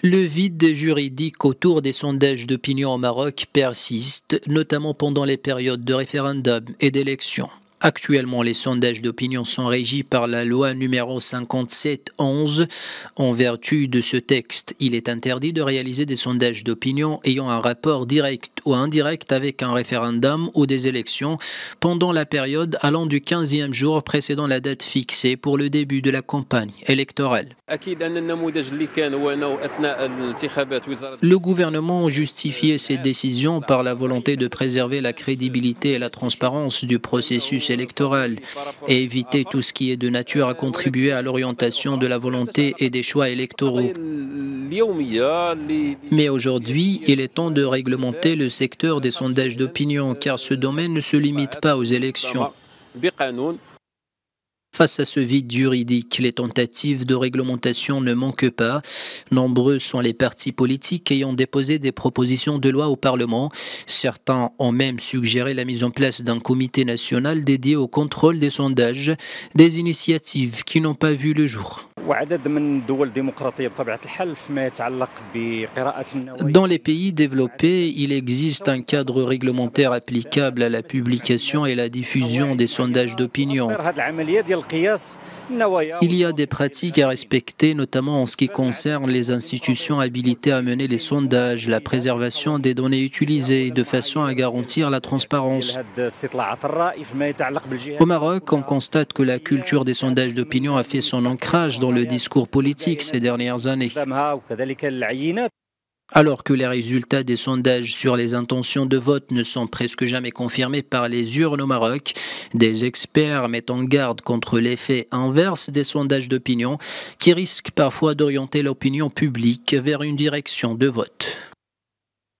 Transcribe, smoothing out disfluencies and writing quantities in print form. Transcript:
Le vide juridique autour des sondages d'opinion au Maroc persiste, notamment pendant les périodes de référendum et d'élections. Actuellement, les sondages d'opinion sont régis par la loi numéro 57/11. En vertu de ce texte, il est interdit de réaliser des sondages d'opinion ayant un rapport direct ou indirect avec un référendum ou des élections pendant la période allant du 15e jour précédant la date fixée pour le début de la campagne électorale. Le gouvernement justifiait ces décisions par la volonté de préserver la crédibilité et la transparence du processus électoral et éviter tout ce qui est de nature à contribuer à l'orientation de la volonté et des choix électoraux. Mais aujourd'hui, il est temps de réglementer le secteur des sondages d'opinion car ce domaine ne se limite pas aux élections. Face à ce vide juridique, les tentatives de réglementation ne manquent pas. Nombreux sont les partis politiques ayant déposé des propositions de loi au Parlement. Certains ont même suggéré la mise en place d'un comité national dédié au contrôle des sondages, des initiatives qui n'ont pas vu le jour. Dans les pays développés, il existe un cadre réglementaire applicable à la publication et la diffusion des sondages d'opinion. Il y a des pratiques à respecter, notamment en ce qui concerne les institutions habilitées à mener les sondages, la préservation des données utilisées, de façon à garantir la transparence. Au Maroc, on constate que la culture des sondages d'opinion a fait son ancrage dans le discours politique ces dernières années. Alors que les résultats des sondages sur les intentions de vote ne sont presque jamais confirmés par les urnes au Maroc, des experts mettent en garde contre l'effet inverse des sondages d'opinion qui risquent parfois d'orienter l'opinion publique vers une direction de vote.